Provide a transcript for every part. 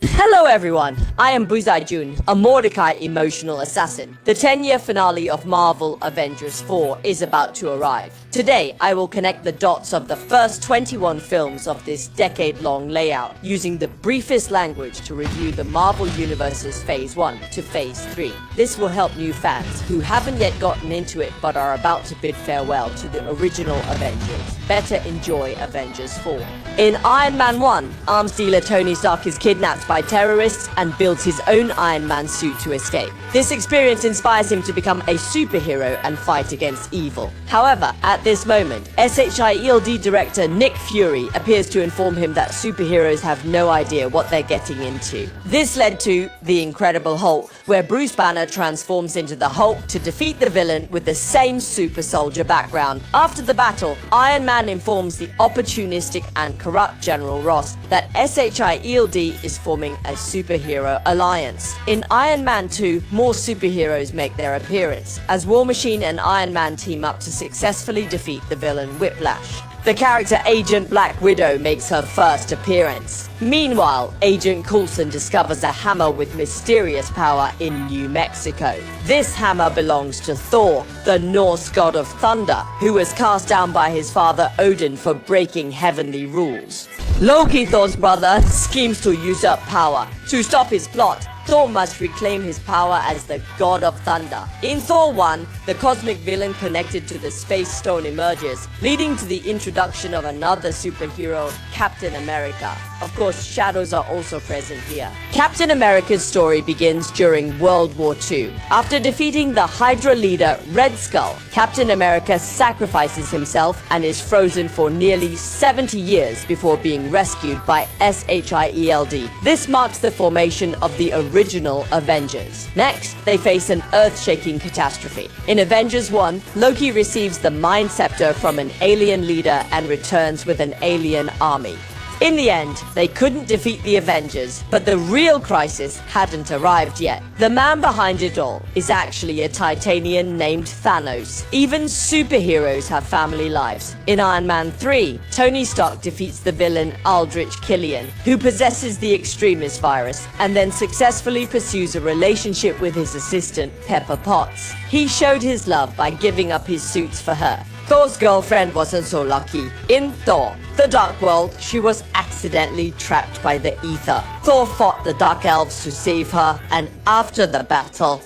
Hello everyone, I am Buzai Jun, a Mordecai emotional assassin. The 10-year finale of Marvel Avengers 4 is about to arrive. Today, I will connect the dots of the first 21 films of this decade-long layout, using the briefest language to review the Marvel Universe's Phase 1 to Phase 3. This will help new fans who haven't yet gotten into it but are about to bid farewell to the original Avengers. Better enjoy Avengers 4. In Iron Man 1, arms dealer Tony Stark is kidnapped by terrorists and builds his own Iron Man suit to escape. This experience inspires him to become a superhero and fight against evil. However, at this moment, SHIELD director Nick Fury appears to inform him that superheroes have no idea what they're getting into. This led to The Incredible Hulk, where Bruce Banner transforms into the Hulk to defeat the villain with the same super soldier background. After the battle, Iron Man informs the opportunistic and corrupt General Ross that SHIELD is forming a superhero alliance. In Iron Man 2, more superheroes make their appearance, as War Machine and Iron Man team up to successfully defeat the villain Whiplash. The character Agent Black Widow makes her first appearance. Meanwhile, Agent Coulson discovers a hammer with mysterious power in New Mexico. This hammer belongs to Thor, the Norse god of thunder, who was cast down by his father Odin for breaking heavenly rules. Loki, Thor's brother, schemes to usurp power. To stop his plot, Thor must reclaim his power as the god of thunder. In Thor 1, the cosmic villain connected to the Space Stone emerges, leading to the introduction of another superhero, Captain America. Of course, shadows are also present here. Captain America's story begins during World War II. After defeating the Hydra leader, Red Skull, Captain America sacrifices himself and is frozen for nearly 70 years before being rescued by SHIELD. This marks the formation of the original Avengers. Next, they face an earth-shaking catastrophe. In Avengers 1, Loki receives the Mind Scepter from an alien leader and returns with an alien army. In the end, they couldn't defeat the Avengers, but the real crisis hadn't arrived yet. The man behind it all is actually a Titanian named Thanos. Even superheroes have family lives. In Iron Man 3, Tony Stark defeats the villain Aldrich Killian, who possesses the Extremis virus, and then successfully pursues a relationship with his assistant, Pepper Potts. He showed his love by giving up his suits for her. Thor's girlfriend wasn't so lucky. In Thor, the Dark World, she was accidentally trapped by the ether. Thor fought the Dark Elves to save her, and after the battle,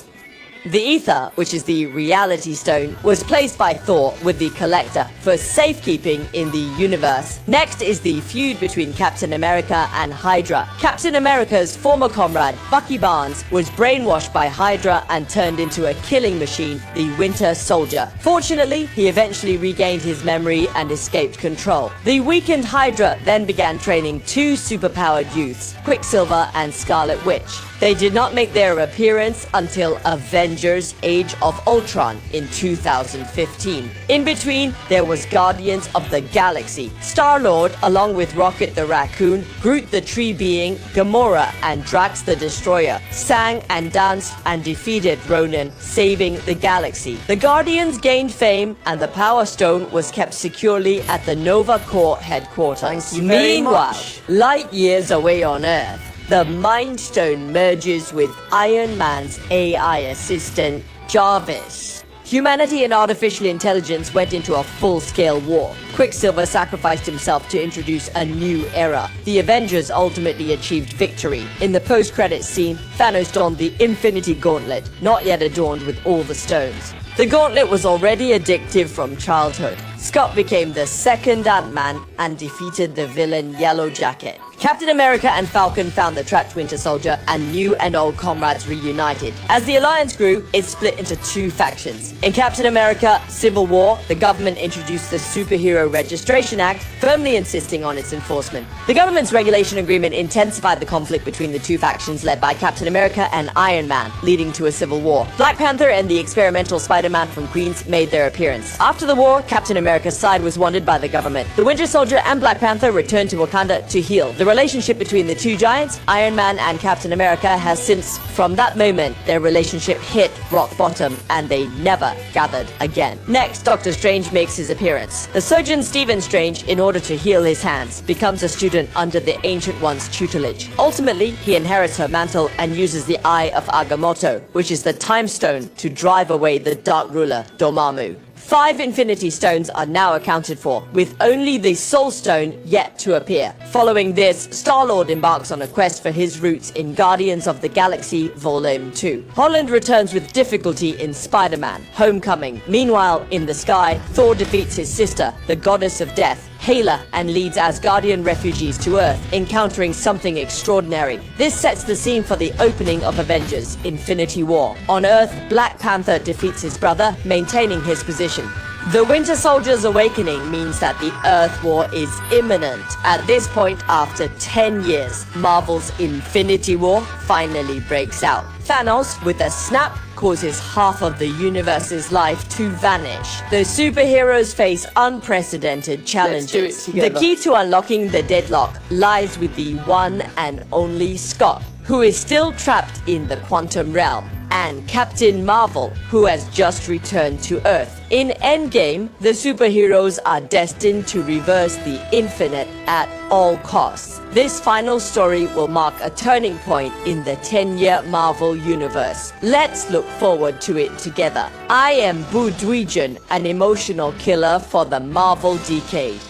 the ether, which is the reality stone, was placed by Thor with the collector for safekeeping in the universe. Next is the feud between Captain America and Hydra. Captain America's former comrade, Bucky Barnes, was brainwashed by Hydra and turned into a killing machine, the Winter Soldier. Fortunately, he eventually regained his memory and escaped control. The weakened Hydra then began training two superpowered youths, Quicksilver and Scarlet Witch. They did not make their appearance until Avengers Age of Ultron in 2015. In between, there was Guardians of the Galaxy. Star-Lord, along with Rocket the Raccoon, Groot the Tree Being, Gamora, and Drax the Destroyer, sang and danced and defeated Ronan, saving the galaxy. The Guardians gained fame, and the Power Stone was kept securely at the Nova Corps headquarters. Meanwhile, light years away on Earth, the Mind Stone merges with Iron Man's AI assistant, Jarvis. Humanity and artificial intelligence went into a full-scale war. Quicksilver sacrificed himself to introduce a new era. The Avengers ultimately achieved victory. In the post-credits scene, Thanos donned the Infinity Gauntlet, not yet adorned with all the stones. The gauntlet was already addictive from childhood. Scott became the second Ant-Man and defeated the villain Yellow Jacket. Captain America and Falcon found the trapped Winter Soldier, and new and old comrades reunited. As the alliance grew, it split into two factions. In Captain America Civil War, the government introduced the Superhero Registration Act, firmly insisting on its enforcement. The government's regulation agreement intensified the conflict between the two factions led by Captain America and Iron Man, leading to a civil war. Black Panther and the experimental Spider-Man from Queens made their appearance. After the war, Captain America's side was wanted by the government. The Winter Soldier and Black Panther returned to Wakanda to heal. The relationship between the two giants, Iron Man and Captain America, has since, from that moment, their relationship hit rock bottom and they never gathered again. Next, Doctor Strange makes his appearance. The surgeon Stephen Strange, in order to heal his hands, becomes a student under the Ancient One's tutelage. Ultimately, he inherits her mantle and uses the Eye of Agamotto, which is the time stone, to drive away the Dark Ruler, Dormammu. 5 Infinity Stones are now accounted for, with only the Soul Stone yet to appear. Following this, Star-Lord embarks on a quest for his roots in Guardians of the Galaxy Volume 2. Holland returns with difficulty in Spider-Man: Homecoming. Meanwhile, in the sky, Thor defeats his sister, the Goddess of Death, Hela, and leads Asgardian refugees to Earth, encountering something extraordinary. This sets the scene for the opening of Avengers: Infinity War. On Earth, Black Panther defeats his brother, maintaining his position. The Winter Soldier's awakening means that the Earth War is imminent. At this point, after 10 years, Marvel's Infinity War finally breaks out. Thanos, with a snap, causes half of the universe's life to vanish. The superheroes face unprecedented challenges. The key to unlocking the deadlock lies with the one and only Scott, who is still trapped in the quantum realm, and Captain Marvel, who has just returned to Earth. In Endgame, the superheroes are destined to reverse the infinite at all costs. This final story will mark a turning point in the 10-year Marvel universe. Let's look forward to it together. I am Bu Duijun, an emotional killer for the Marvel decade.